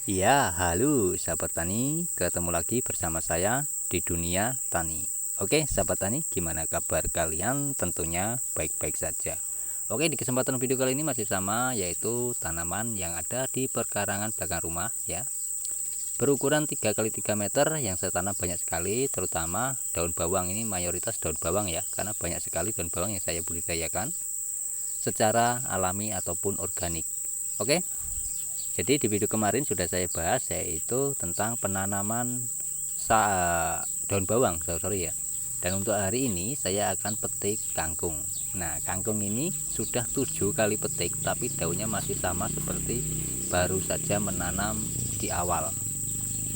Ya, halo sahabat tani, ketemu lagi bersama saya di dunia tani. Oke, sahabat tani, gimana kabar kalian? Tentunya baik-baik saja. Oke, di kesempatan video kali ini masih sama, yaitu tanaman yang ada di perkarangan belakang rumah ya. Berukuran 3 x 3 meter yang saya tanam banyak sekali, terutama daun bawang. Ini mayoritas daun bawang ya, karena banyak sekali daun bawang yang saya budidayakan secara alami ataupun organik. Oke. Jadi di video kemarin sudah saya bahas, yaitu tentang penanaman daun bawang, sorry ya. Dan untuk hari ini saya akan petik kangkung. Nah, kangkung ini sudah 7 kali petik, tapi daunnya masih sama seperti baru saja menanam di awal.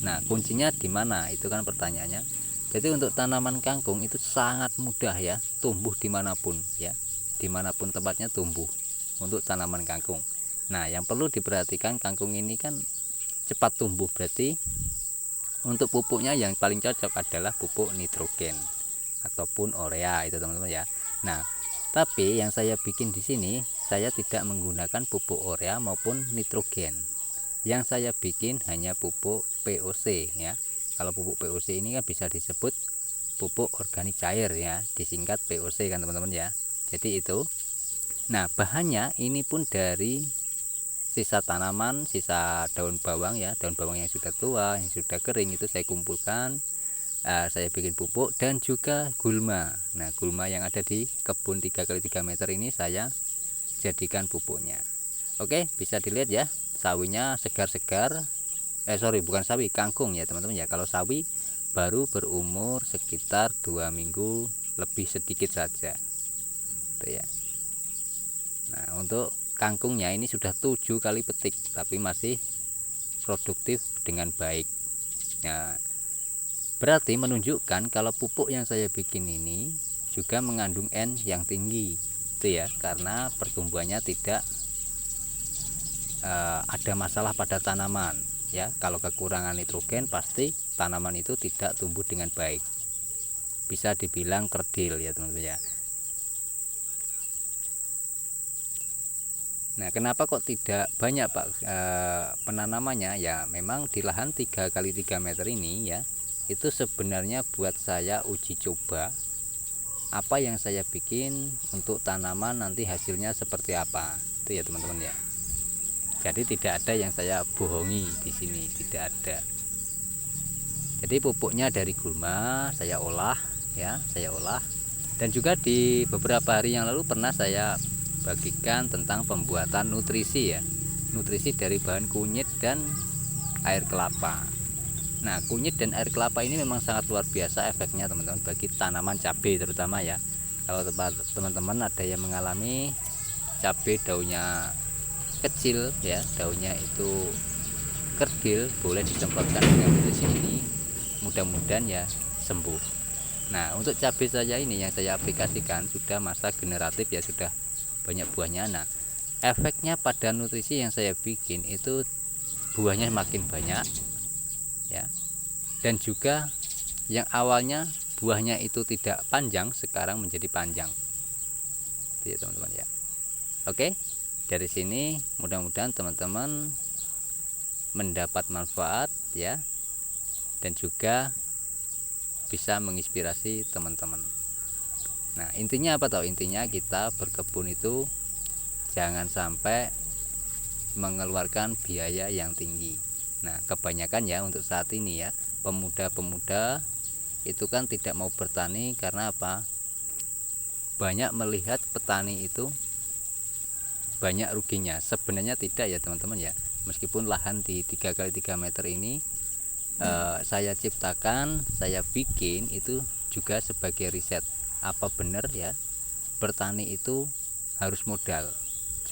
Nah, kuncinya di mana? Itu kan pertanyaannya. Jadi untuk tanaman kangkung itu sangat mudah ya, tumbuh dimanapun ya, dimanapun tempatnya tumbuh untuk tanaman kangkung. Nah, yang perlu diperhatikan, kangkung ini kan cepat tumbuh, berarti untuk pupuknya yang paling cocok adalah pupuk nitrogen ataupun urea itu teman-teman ya. Nah, tapi yang saya bikin di sini, saya tidak menggunakan pupuk urea maupun nitrogen. Yang saya bikin hanya pupuk POC ya. Kalau pupuk POC ini kan bisa disebut pupuk organik cair ya, disingkat POC kan teman-teman ya. Jadi itu. Nah, bahannya ini pun dari sisa tanaman, sisa daun bawang ya, daun bawang yang sudah tua, yang sudah kering itu saya kumpulkan, saya bikin pupuk, dan juga gulma. Nah, gulma yang ada di kebun 3 x 3 meter ini saya jadikan pupuknya. Oke, bisa dilihat ya, sawinya segar-segar. Bukan sawi, kangkung ya teman-teman ya. Kalau sawi baru berumur sekitar 2 minggu lebih sedikit saja tuh ya. Nah, untuk kangkungnya ini sudah 7 kali petik, tapi masih produktif dengan baik. Nah, berarti menunjukkan kalau pupuk yang saya bikin ini juga mengandung N yang tinggi, itu ya, karena pertumbuhannya tidak ada masalah pada tanaman ya. Kalau kekurangan nitrogen pasti tanaman itu tidak tumbuh dengan baik, bisa dibilang kerdil ya teman-teman ya. Nah, kenapa kok tidak banyak Pak penanamannya? Ya memang di lahan 3 x 3 meter ini ya, itu sebenarnya buat saya uji coba apa yang saya bikin untuk tanaman nanti hasilnya seperti apa. Itu ya teman-teman ya. Jadi tidak ada yang saya bohongi di sini, tidak ada. Jadi pupuknya dari gulma saya olah ya, saya olah. Dan juga di beberapa hari yang lalu pernah saya bagikan tentang pembuatan nutrisi ya, nutrisi dari bahan kunyit dan air kelapa. Nah, kunyit dan air kelapa ini memang sangat luar biasa efeknya teman-teman bagi tanaman cabai terutama ya. Kalau teman-teman ada yang mengalami cabai daunnya kecil ya, daunnya itu kerdil, boleh disemprotkan dengan nutrisi ini, mudah-mudahan ya sembuh. Nah, untuk cabai saya ini yang saya aplikasikan sudah masa generatif ya, sudah banyak buahnya. Nah, efeknya pada nutrisi yang saya bikin itu buahnya makin banyak ya, dan juga yang awalnya buahnya itu tidak panjang sekarang menjadi panjang itu ya teman-teman ya. Oke, dari sini mudah-mudahan teman-teman mendapat manfaat ya, dan juga bisa menginspirasi teman-teman. Nah, intinya apa tahu? Intinya kita berkebun itu jangan sampai mengeluarkan biaya yang tinggi. Nah, kebanyakan ya untuk saat ini ya, pemuda-pemuda itu kan tidak mau bertani karena apa? Banyak melihat petani itu banyak ruginya. Sebenarnya tidak ya teman-teman ya. Meskipun lahan di 3 x 3 meter ini saya ciptakan, saya bikin itu juga sebagai riset. Apa benar ya bertani itu harus modal?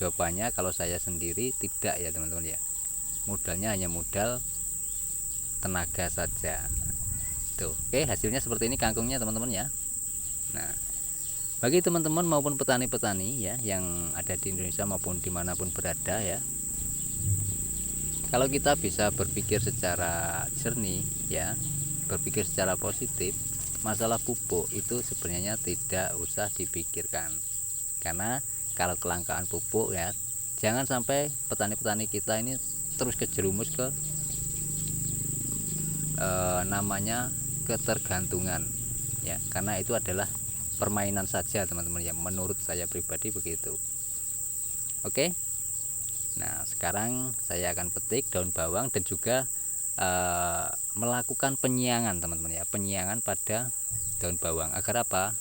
Jawabannya kalau saya sendiri tidak ya teman-teman ya. Modalnya hanya modal tenaga saja. Tuh, oke, hasilnya seperti ini kangkungnya teman-teman ya. Nah, bagi teman-teman maupun petani-petani ya yang ada di Indonesia maupun dimanapun berada ya, kalau kita bisa berpikir secara jernih ya, berpikir secara positif, masalah pupuk itu sebenarnya tidak usah dipikirkan. Karena kalau kelangkaan pupuk ya, jangan sampai petani-petani kita ini terus kejerumus ke namanya ketergantungan ya, karena itu adalah permainan saja teman-teman ya, menurut saya pribadi begitu. Oke, nah sekarang saya akan petik daun bawang dan juga melakukan penyiangan teman-teman ya, penyiangan pada daun bawang agar apa,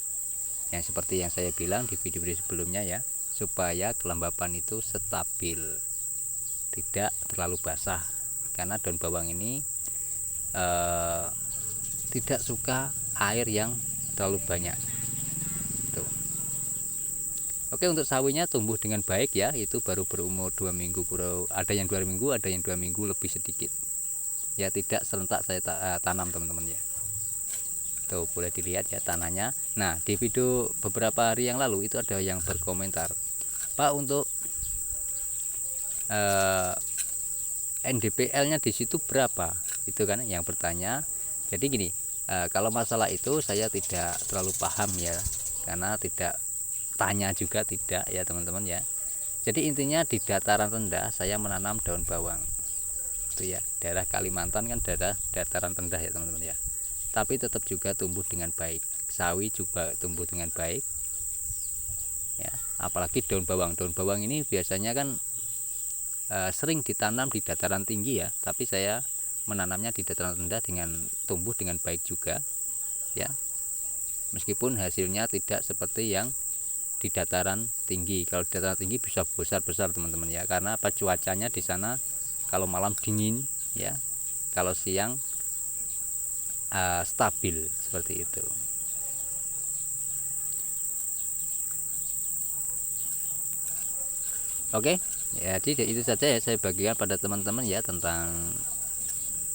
yang seperti yang saya bilang di video-video sebelumnya ya, supaya kelembapan itu stabil, tidak terlalu basah, karena daun bawang ini tidak suka air yang terlalu banyak tuh. Oke, untuk sawinya tumbuh dengan baik ya, itu baru berumur 2 minggu, ada yang 2 minggu, ada yang 2 minggu lebih sedikit ya, tidak serentak saya tanam teman-teman ya. Tuh boleh dilihat ya tanahnya. Nah di video beberapa hari yang lalu itu ada yang berkomentar, Pak, untuk NDPL nya di situ berapa, itu kan yang bertanya. Jadi gini, kalau masalah itu saya tidak terlalu paham ya, karena tidak tanya juga tidak ya teman-teman ya. Jadi intinya di dataran rendah saya menanam daun bawang itu ya, daerah Kalimantan kan daerah dataran rendah ya teman-teman ya, tapi tetap juga tumbuh dengan baik. Sawi juga tumbuh dengan baik ya, apalagi daun bawang ini biasanya kan sering ditanam di dataran tinggi ya, tapi saya menanamnya di dataran rendah dengan tumbuh dengan baik juga ya, meskipun hasilnya tidak seperti yang di dataran tinggi. Kalau di dataran tinggi bisa besar-besar teman-teman ya, karena apa, cuacanya di sana kalau malam dingin ya, kalau siang stabil seperti itu. Oke, jadi itu saja ya saya bagikan pada teman-teman ya, tentang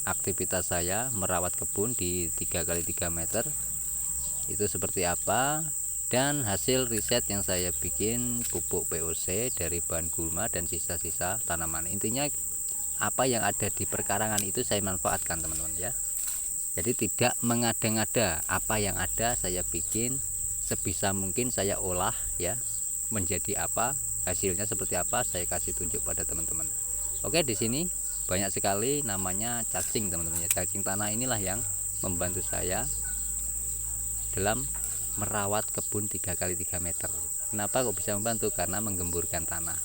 aktivitas saya merawat kebun di 3x3 meter itu seperti apa, dan hasil riset yang saya bikin pupuk POC dari bahan gulma dan sisa-sisa tanaman. Intinya apa yang ada di perkarangan itu saya manfaatkan teman-teman ya. Jadi tidak mengada-ngada, apa yang ada saya bikin sebisa mungkin, saya olah ya menjadi apa, hasilnya seperti apa saya kasih tunjuk pada teman-teman. Oke, di sini banyak sekali namanya cacing teman-teman ya. Cacing tanah inilah yang membantu saya dalam merawat kebun 3x3 meter. Kenapa kok bisa membantu? Karena menggemburkan tanah.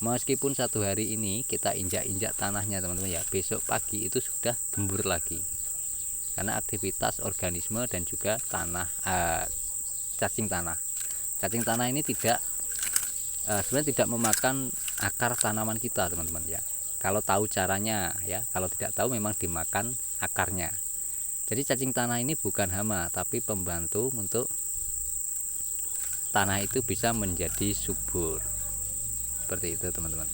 Meskipun satu hari ini kita injak-injak tanahnya teman-teman ya, besok pagi itu sudah gembur lagi, karena aktivitas organisme dan juga tanah, cacing tanah ini tidak sebenarnya tidak memakan akar tanaman kita teman-teman ya, kalau tahu caranya ya. Kalau tidak tahu memang dimakan akarnya. Jadi cacing tanah ini bukan hama, tapi pembantu untuk tanah itu bisa menjadi subur, seperti itu teman-teman.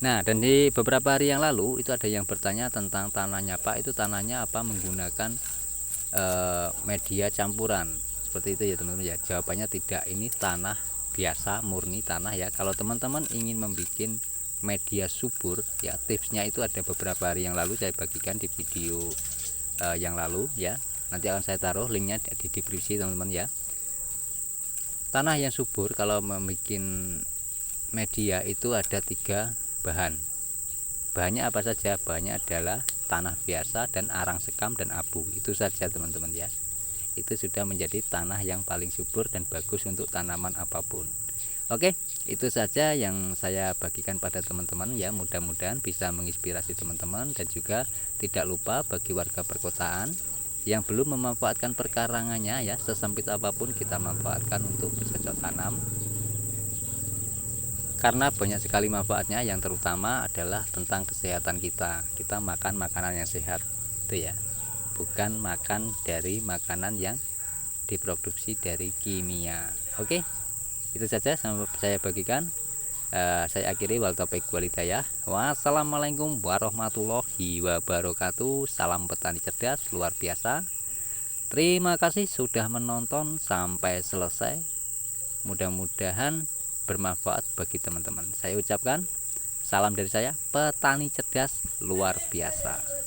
Nah, dan di beberapa hari yang lalu itu ada yang bertanya tentang tanahnya, Pak, itu tanahnya apa menggunakan media campuran seperti itu ya teman-teman ya. Jawabannya tidak, ini tanah biasa murni tanah ya. Kalau teman-teman ingin membuat media subur ya, tipsnya itu ada beberapa hari yang lalu saya bagikan di video yang lalu ya. Nanti akan saya taruh linknya di deskripsi teman-teman ya. Tanah yang subur kalau membuat media itu ada 3 bahan. Bahannya apa saja? Bahannya adalah tanah biasa dan arang sekam dan abu. Itu saja teman-teman ya. Itu sudah menjadi tanah yang paling subur dan bagus untuk tanaman apapun. Oke, itu saja yang saya bagikan pada teman-teman ya. Mudah-mudahan bisa menginspirasi teman-teman, dan juga tidak lupa bagi warga perkotaan yang belum memanfaatkan perkarangannya ya, sesempit apapun kita manfaatkan untuk bercocok tanam, karena banyak sekali manfaatnya. Yang terutama adalah tentang kesehatan kita. Kita makan makanan yang sehat itu ya, bukan makan dari makanan yang diproduksi dari kimia. Oke, itu saja saya bagikan. Saya akhiri, wal taufiq wal hidayah. Wassalamualaikum warahmatullahi wabarakatuh. Salam petani cerdas luar biasa. Terima kasih sudah menonton sampai selesai. Mudah-mudahan bermanfaat bagi teman-teman. Saya ucapkan salam dari saya, petani cerdas luar biasa.